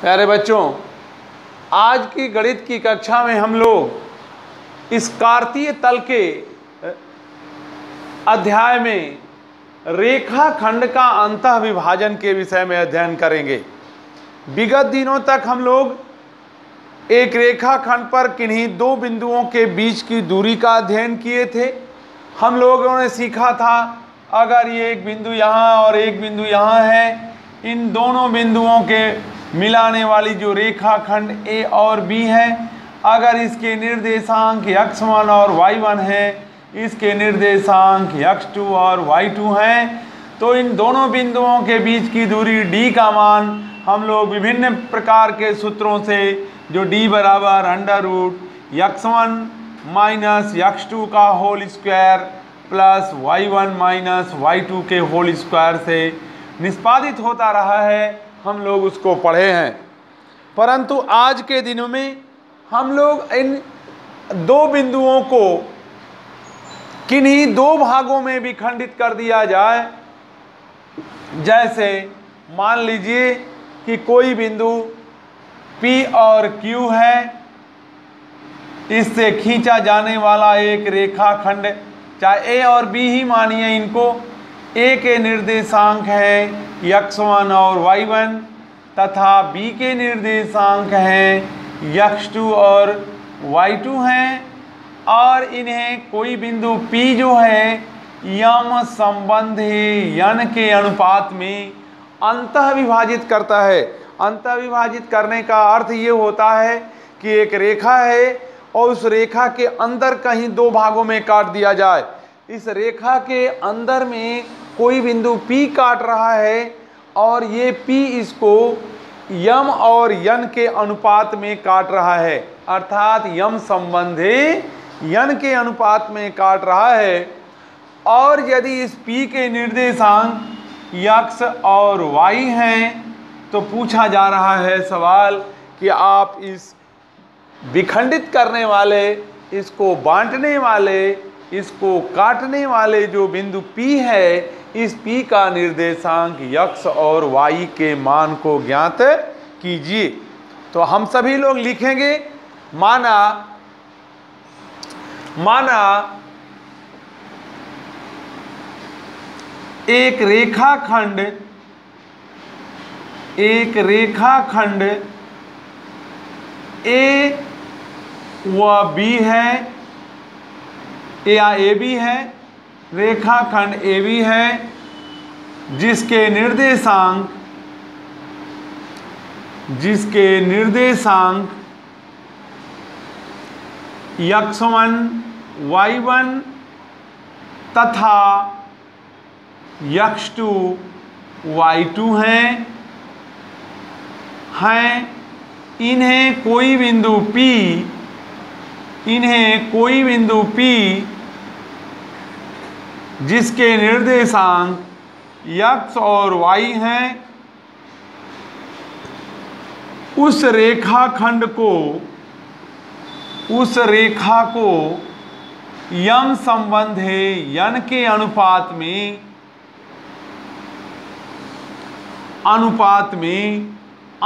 प्यारे बच्चों, आज की गणित की कक्षा में हम लोग इस कार्तीय तल के अध्याय में रेखाखंड का अंतः विभाजन के विषय में अध्ययन करेंगे। विगत दिनों तक हम लोग एक रेखाखंड पर किन्हीं दो बिंदुओं के बीच की दूरी का अध्ययन किए थे। हम लोगों ने सीखा था अगर ये एक बिंदु यहाँ और एक बिंदु यहाँ है, इन दोनों बिंदुओं के मिलाने वाली जो रेखाखंड ए और बी है, अगर इसके निर्देशांक x1 और y1 है, इसके निर्देशांक x2 और y2 हैं, तो इन दोनों बिंदुओं के बीच की दूरी d का मान हम लोग विभिन्न प्रकार के सूत्रों से, जो d बराबर √x1 माइनस x2 का whole square plus y1 minus y2 के होल स्क्वायर से निष्पादित होता रहा है, हम लोग उसको पढ़े हैं। परंतु आज के दिनों में हम लोग इन दो बिंदुओं को किन्हीं दो भागों में विखंडित कर दिया जाए। जैसे मान लीजिए कि कोई बिंदु P और Q है, इससे खींचा जाने वाला एक रेखाखंड, चाहे A और B ही मानिए इनको, A के निर्देशांक है x1 और y1 तथा B के निर्देशांक हैं x2 और y2 हैं, और इन्हें कोई बिंदु P जो है यम संबंधी n के अनुपात में अंतः विभाजित करता है। अंतः विभाजित करने का अर्थ ये होता है कि एक रेखा है और उस रेखा के अंदर कहीं दो भागों में काट दिया जाए। इस रेखा के अंदर में कोई बिंदु P काट रहा है और ये P इसको यम और n के अनुपात में काट रहा है, अर्थात यम संबंधी n के अनुपात में काट रहा है। और यदि इस P के निर्देशांक x और y हैं, तो पूछा जा रहा है सवाल कि आप इस विखंडित करने वाले, इसको बांटने वाले, इसको काटने वाले जो बिंदु P है, इस P का निर्देशांक x और y के मान को ज्ञात कीजिए। तो हम सभी लोग लिखेंगे, माना एक रेखाखंड A व B है, या AB है, रेखाखंड AB है, जिसके निर्देशांक x1 y1 तथा x2 y2 हैं। इन्हें कोई बिंदु P जिसके निर्देशांक x और y हैं, उस रेखा को यम संबंधी n के अनुपात में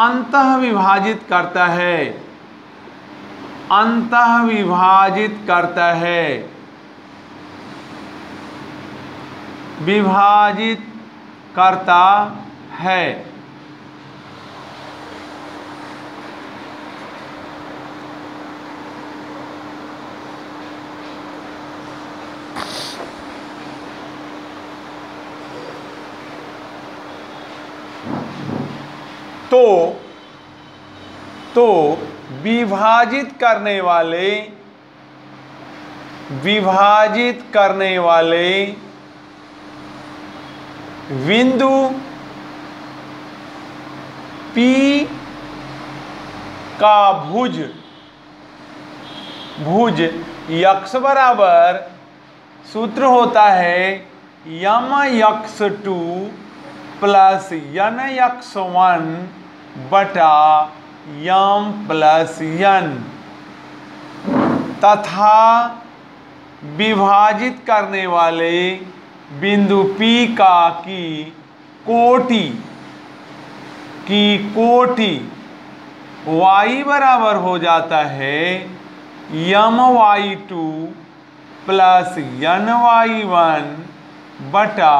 अंतः विभाजित करता है। विभाजित करता है। तो विभाजित करने वाले बिंदु P का भुज x बराबर सूत्र होता है यम x2 प्लस n x1 बटा यम प्लस n, तथा विभाजित करने वाले बिंदु P की कोटि y बराबर हो जाता है my2 प्लस ny1 बटा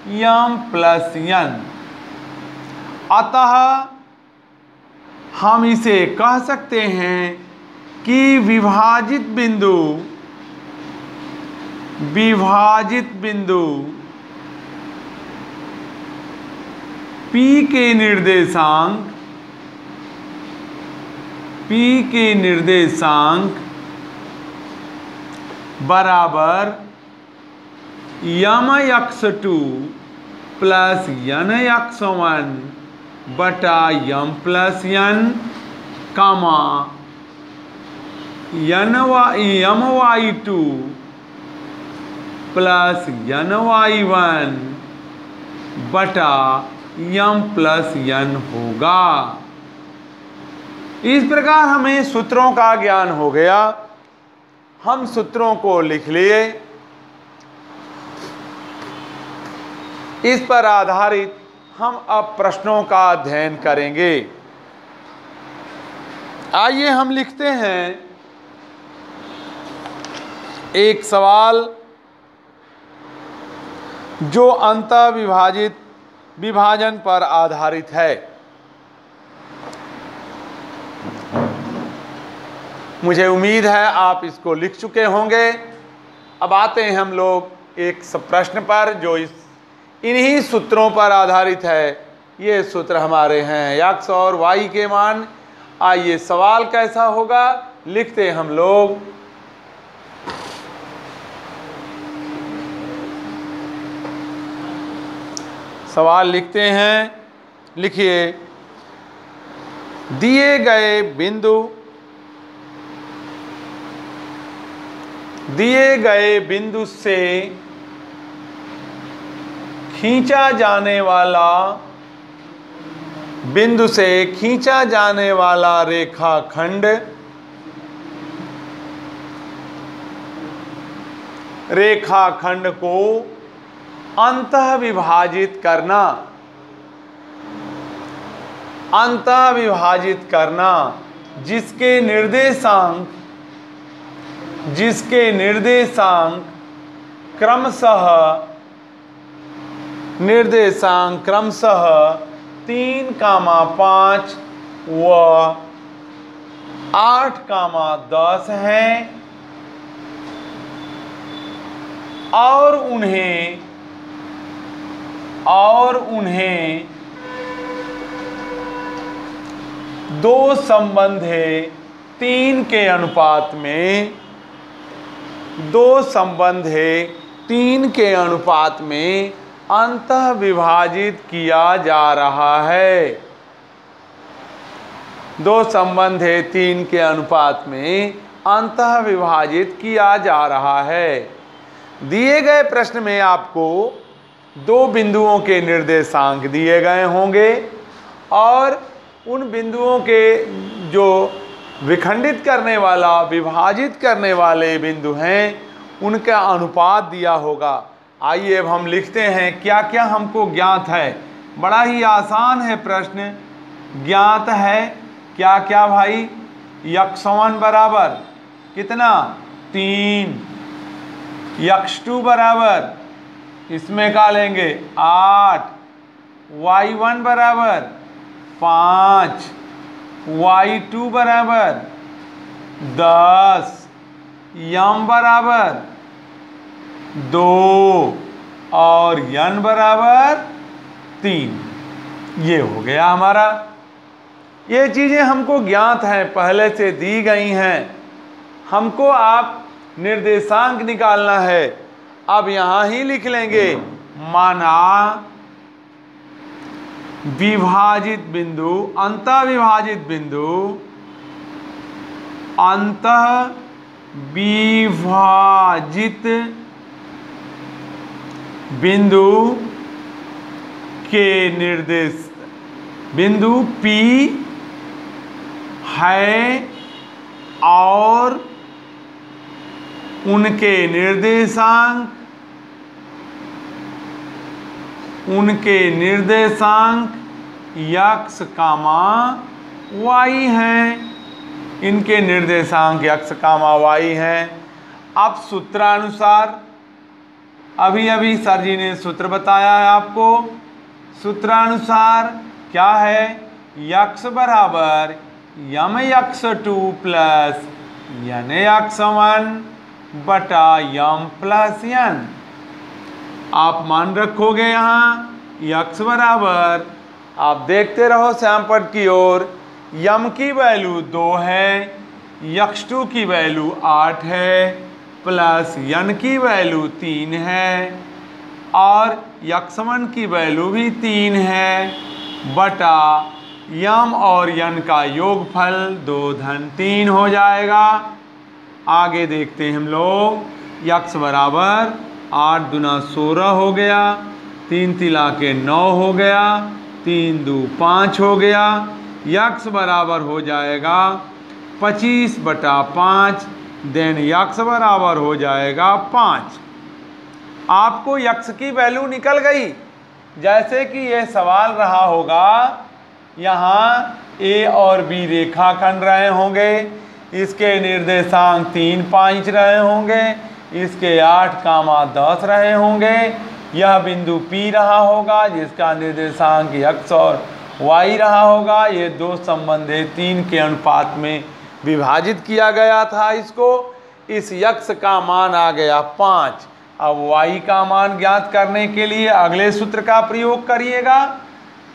m प्लस n। अतः हम इसे कह सकते हैं कि विभाजित बिंदु P के निर्देशांक बराबर mx2 प्लस nx1 बटा m प्लस n कामा my2 प्लस ny1 बटा m प्लस n होगा। इस प्रकार हमें सूत्रों का ज्ञान हो गया। हम सूत्रों को लिख लिए। इस पर आधारित हम अब प्रश्नों का अध्ययन करेंगे। आइए हम लिखते हैं एक सवाल जो अंतः विभाजन पर आधारित है। मुझे उम्मीद है आप इसको लिख चुके होंगे। अब आते हैं हम लोग एक प्रश्न पर जो इन्हीं सूत्रों पर आधारित है। ये सूत्र हमारे हैं x और y के मान। आइए सवाल कैसा होगा लिखते हम लोग। सवाल लिखते हैं। लिखिए, दिए गए बिंदु से खींचा जाने वाला रेखाखंड को अंतः विभाजित करना जिसके निर्देशांक क्रमशः 3, 5 व 8, 10 हैं और उन्हें दो संबंधे 3 के अनुपात में अंतः विभाजित किया जा रहा है। 2 संबंधे 3 के अनुपात में अंतः विभाजित किया जा रहा है। दिए गए प्रश्न में आपको 2 बिंदुओं के निर्देशांक दिए गए होंगे और उन बिंदुओं के जो विभाजित करने वाले बिंदु हैं उनका अनुपात दिया होगा। आइए अब हम लिखते हैं क्या क्या हमको ज्ञात है। बड़ा ही आसान है प्रश्न। ज्ञात है क्या क्या भाई? x1 बराबर कितना 3, x2 बराबर इसमें का लेंगे 8, y1 बराबर 5, y2 बराबर 10, m बराबर 2 और n बराबर 3। ये हो गया हमारा। ये चीज़ें हमको ज्ञात हैं, पहले से दी गई हैं। हमको आप निर्देशांक निकालना है। अब यहाँ ही लिख लेंगे, माना अंतः विभाजित बिंदु के बिंदु P है और उनके निर्देशांक x, y हैं, इनके निर्देशांक x, y हैं। अब सूत्रानुसार अभी अभी सर जी ने सूत्र बताया है आपको। सूत्रानुसार क्या है, x बराबर यम x2 प्लस यन x1 बटा यम प्लस यन। आप मान रखोगे यहाँ x बराबर, आप देखते रहो श्यामपट की ओर, यम की वैल्यू 2 है, x2 की वैल्यू 8 है, प्लस यन की वैल्यू 3 है और x1 की वैल्यू भी 3 है, बटा यम और यन का योगफल 2 धन 3 हो जाएगा। आगे देखते हैं हम लोग, x बराबर 8 दूना 16 हो गया, 3 तिला के 9 हो गया, 3 दू 5 हो गया, x बराबर हो जाएगा 25 बटा 5, देन x बराबर हो जाएगा 5। आपको x की वैल्यू निकल गई। जैसे कि यह सवाल रहा होगा, यहाँ a और b रेखाखंड रहे होंगे, इसके निर्देशांक 3, 5 रहे होंगे, इसके 8, 10 रहे होंगे, यह बिंदु P रहा होगा जिसका निर्देशांक x और y रहा होगा। ये दो संबंधित 3 के अनुपात में विभाजित किया गया था इसको। इस x का मान आ गया 5। अब y का मान ज्ञात करने के लिए अगले सूत्र का प्रयोग करिएगा,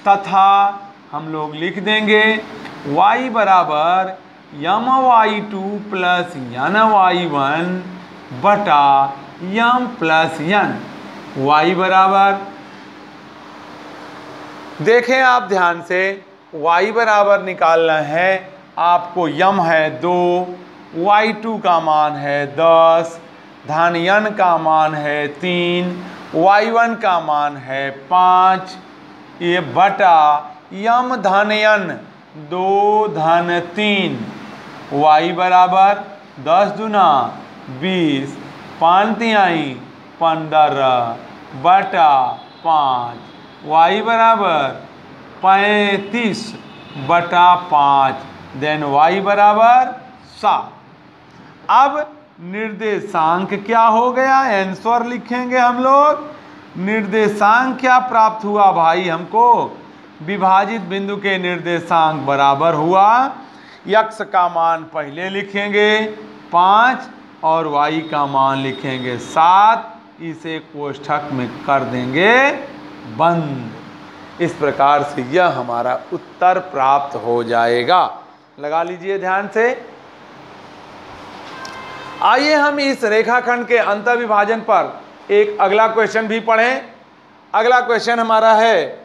तथा हम लोग लिख देंगे y बराबर यम y2 प्लस यन y1 बटा यम प्लस यन। y बराबर, देखें आप ध्यान से, y बराबर निकालना है आपको। यम है 2, y2 का मान है 10, धन यन का मान है 3, y1 का मान है 5, ये बटा यम धन यन 2 धन 3। y बराबर 10 दूना 20, 5 तिहाई 15 बटा 5, y बराबर 35 बटा 5, देन y बराबर 7। अब निर्देशांक क्या हो गया, आंसर लिखेंगे हम लोग। निर्देशांक क्या प्राप्त हुआ भाई हमको, विभाजित बिंदु के निर्देशांक बराबर हुआ। x का मान पहले लिखेंगे 5 और y का मान लिखेंगे 7, इसे कोष्ठक में कर देंगे बंद। इस प्रकार से यह हमारा उत्तर प्राप्त हो जाएगा। लगा लीजिए ध्यान से। आइए हम इस रेखाखंड के अंतर्विभाजन पर एक अगला क्वेश्चन भी पढ़ें। अगला क्वेश्चन हमारा है,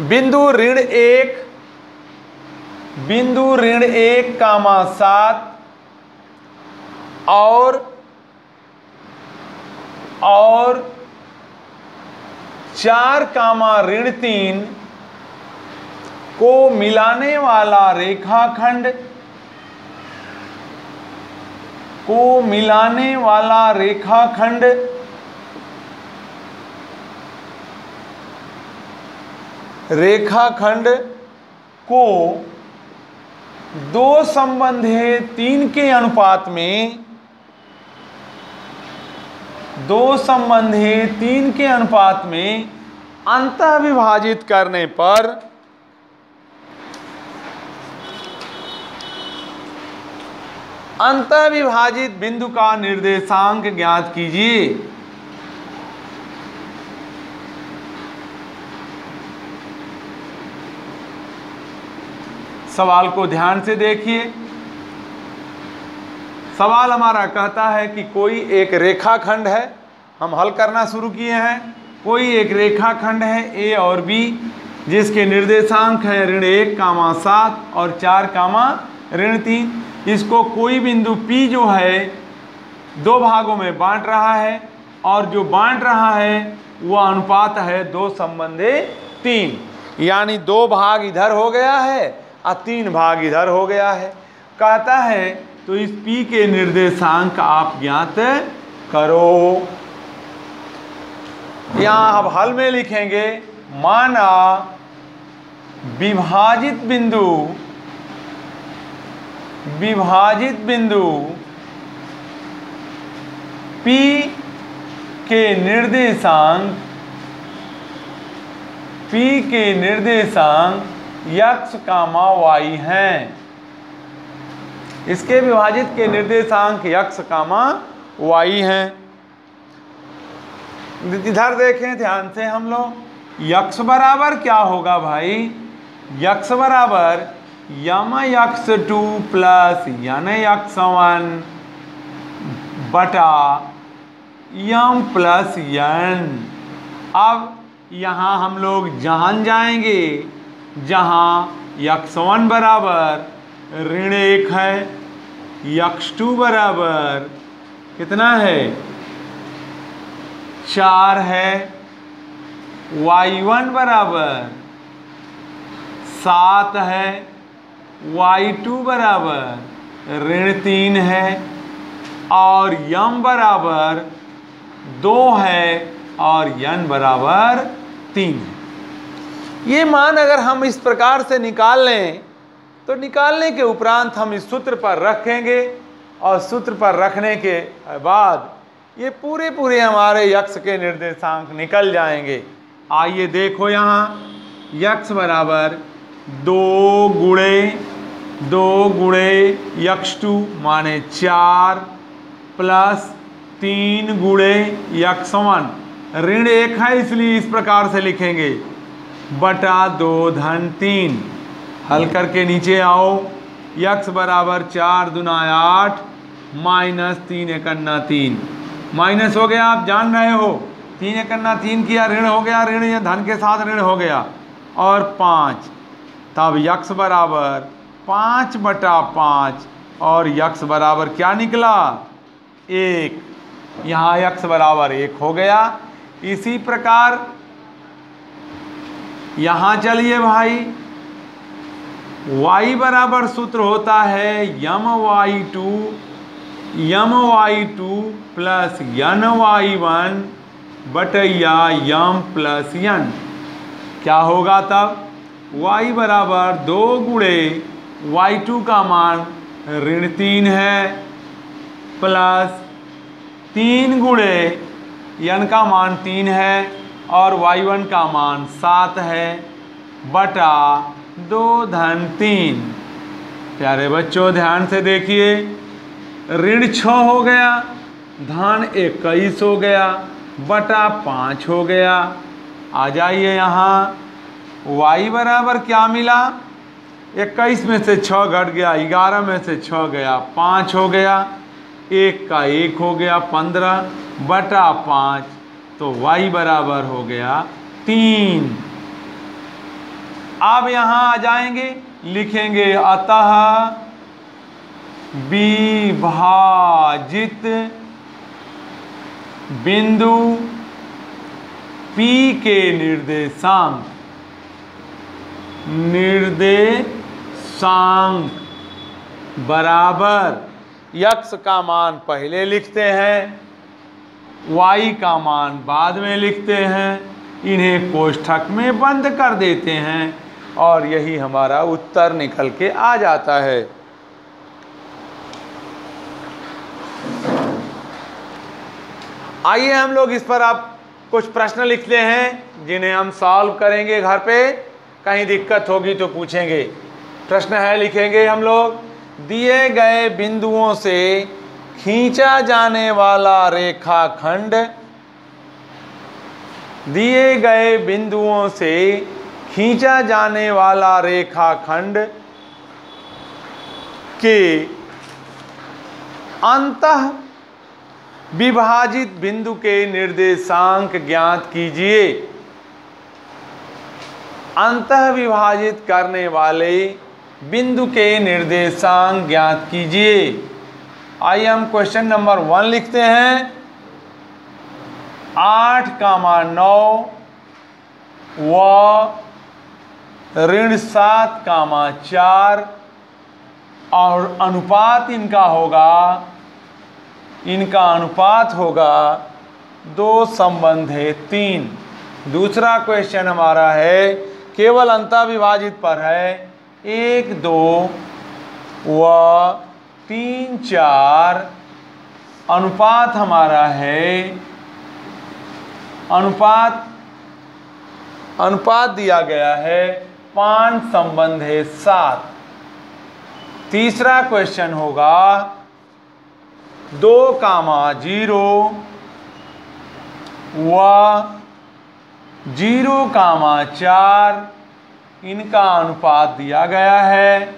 बिंदु ऋण 1, 7 और 4, ऋण 3 को मिलाने वाला रेखाखंड को दो संबंधित 3 के अनुपात में अंतः विभाजित करने पर अंतः विभाजित बिंदु का निर्देशांक ज्ञात कीजिए। सवाल को ध्यान से देखिए। सवाल हमारा कहता है कि कोई एक रेखाखंड है, हम हल करना शुरू किए हैं। कोई एक रेखाखंड है a और b, जिसके निर्देशांक है ऋण 1, 7 और 4, ऋण 3। इसको कोई बिंदु P जो है दो भागों में बांट रहा है, और जो बांट रहा है वह अनुपात है 2 संबंधे 3, यानी 2 भाग इधर हो गया है और 3 भाग इधर हो गया है। कहता है तो इस P के निर्देशांक आप ज्ञात करो। यहाँ अब हल में लिखेंगे माना विभाजित बिंदु P के निर्देशांक x, y हैं। इसके विभाजित के निर्देशांक x, y हैं। इधर देखें ध्यान से हम लोग, x बराबर क्या होगा भाई? x बराबर mx2 प्लस nx1 बटा m प्लस n। अब यहाँ हम लोग जान जाएंगे, जहाँ x1 बराबर -1 है, x2 बराबर कितना है? 4 है, y1 बराबर 7 है, y2 बराबर -3 है और m बराबर 2 है और n बराबर 3 है। ये मान अगर हम इस प्रकार से निकाल लें तो निकालने के उपरांत हम इस सूत्र पर रखेंगे और सूत्र पर रखने के बाद ये पूरे हमारे x के निर्देशांक निकल जाएंगे। आइए देखो, यहाँ x बराबर 2 गुणे x2 माने 4 प्लस 3 गुणे x1 -1 है इसलिए इस प्रकार से लिखेंगे बटा 2 धन 3। हल करके नीचे आओ, x बराबर 4 दूना 8 माइनस 3 एकन्ना 3 माइनस हो गया, आप जान रहे हो 3 एकन्ना 3 किया ऋण हो गया, ऋण या धन के साथ ऋण हो गया और 5, तब x बराबर 5 बटा 5 और x बराबर क्या निकला? 1। यहाँ x बराबर 1 हो गया। इसी प्रकार यहाँ चलिए भाई, y बराबर सूत्र होता है my2 प्लस ny1 बटैया m प्लस n। क्या होगा तब? y बराबर 2 गुणे y2 का मान -3 है प्लस 3 गुणे n का मान 3 है और y1 का मान 7 है बटा 2 धन 3। प्यारे बच्चों ध्यान से देखिए, ऋण 6 हो गया, धन 21 हो गया बटा 5 हो गया। आ जाइए यहाँ, y बराबर क्या मिला? 21 में से 6 घट गया, 11 में से 6 गया, 5 हो गया, 1 का 1 हो गया 15 बटा 5, तो y बराबर हो गया 3। अब यहाँ आ जाएंगे, लिखेंगे अतः विभाजित बिंदु P के निर्देशांक बराबर x का मान पहले लिखते हैं, y का मान बाद में लिखते हैं, इन्हें कोष्ठक में बंद कर देते हैं और यही हमारा उत्तर निकल के आ जाता है। आइए हम लोग इस पर आप कुछ प्रश्न लिखते हैं जिन्हें हम सॉल्व करेंगे घर पे, कहीं दिक्कत होगी तो पूछेंगे। प्रश्न है, लिखेंगे हम लोग, दिए गए बिंदुओं से खींचा जाने वाला रेखाखंड, दिए गए बिंदुओं से खींचा जाने वाला रेखाखंड के अंतः विभाजित बिंदु के निर्देशांक ज्ञात कीजिए। अंतः विभाजित करने वाले बिंदु के निर्देशांक ज्ञात कीजिए। आइए हम क्वेश्चन नंबर 1 लिखते हैं। 8,9 व -7,4 और अनुपात इनका अनुपात होगा 2 संबंध है 3। दूसरा क्वेश्चन हमारा है केवल अंतःविभाजित पर है। 1, 2 व 3, 4 अनुपात हमारा है, अनुपात दिया गया है 5 संबंध है 7। तीसरा क्वेश्चन होगा 2,0 व 0,4 इनका अनुपात दिया गया है,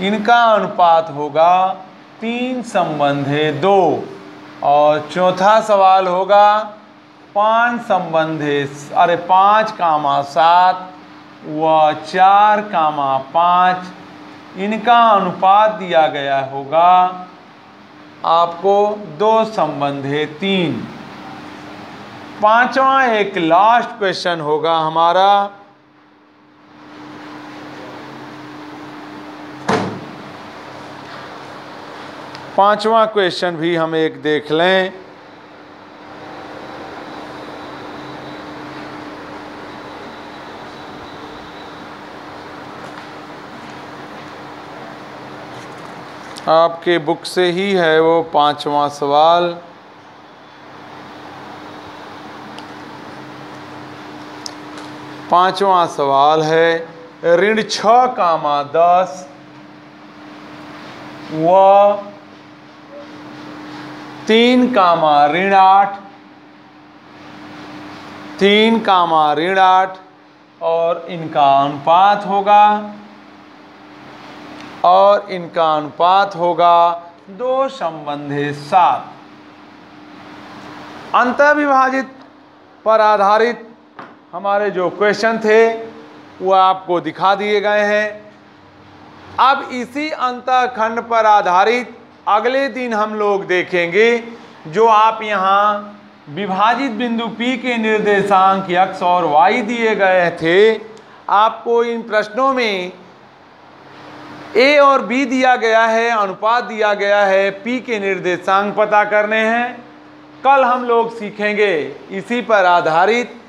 इनका अनुपात होगा 3 संबंध है 2। और चौथा सवाल होगा 5 संबंध है 5,7 व 4,5 इनका अनुपात दिया गया होगा आपको 2 संबंध है 3। पांचवा एक लास्ट क्वेश्चन होगा हमारा पांचवा क्वेश्चन भी हम एक देख लें। आपके बुक से ही है वो पांचवा सवाल। पांचवा सवाल है ऋण 6,10 व 3,8 और इनका अनुपात होगा 2 संबंध है 7। अंतःविभाजित पर आधारित हमारे जो क्वेश्चन थे वो आपको दिखा दिए गए हैं। अब इसी अंतःखंड पर आधारित अगले दिन हम लोग देखेंगे जो आप यहाँ विभाजित बिंदु P के निर्देशांक x और y दिए गए थे। आपको इन प्रश्नों में A और B दिया गया है, अनुपात दिया गया है, P के निर्देशांक पता करने हैं। कल हम लोग सीखेंगे इसी पर आधारित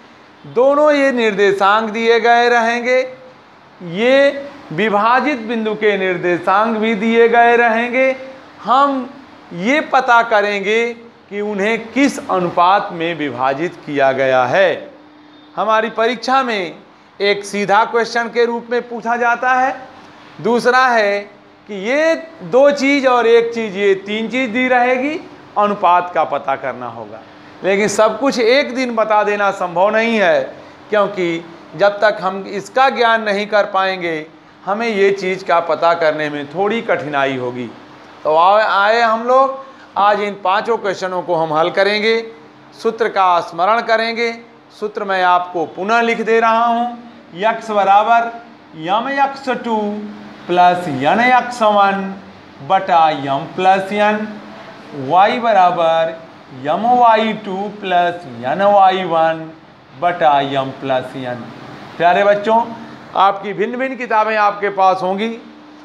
दोनों ये निर्देशांक दिए गए रहेंगे, ये विभाजित बिंदु के निर्देशांक भी दिए गए रहेंगे। हम ये पता करेंगे कि उन्हें किस अनुपात में विभाजित किया गया है। हमारी परीक्षा में एक सीधा क्वेश्चन के रूप में पूछा जाता है, दूसरा है कि ये 2 चीज़ और 1 चीज़, ये 3 चीज़ दी रहेगी, अनुपात का पता करना होगा। लेकिन सब कुछ एक दिन बता देना संभव नहीं है, क्योंकि जब तक हम इसका ज्ञान नहीं कर पाएंगे हमें ये चीज़ का पता करने में थोड़ी कठिनाई होगी। तो आए हम लोग आज इन 5 क्वेश्चनों को हम हल करेंगे, सूत्र का स्मरण करेंगे। सूत्र मैं आपको पुनः लिख दे रहा हूँ। x बराबर mx2 प्लस nx1 बटा m प्लस n, y बराबर my2 प्लस ny1 बटा m प्लस n। प्यारे बच्चों, आपकी भिन्न भिन्न किताबें आपके पास होंगी।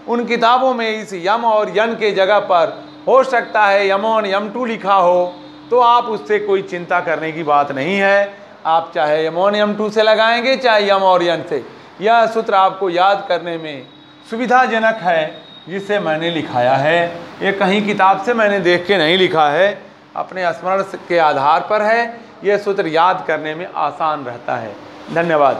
उन किताबों में इस यम और यन के जगह पर हो सकता है यम1 यम2 लिखा हो, तो आप उससे कोई चिंता करने की बात नहीं है। आप चाहे यम1 यम2 से लगाएंगे, चाहे यम और यन से। यह सूत्र आपको याद करने में सुविधाजनक है, जिसे मैंने लिखाया है। ये कहीं किताब से मैंने देख के नहीं लिखा है, अपने स्मरण के आधार पर है। यह सूत्र याद करने में आसान रहता है। धन्यवाद।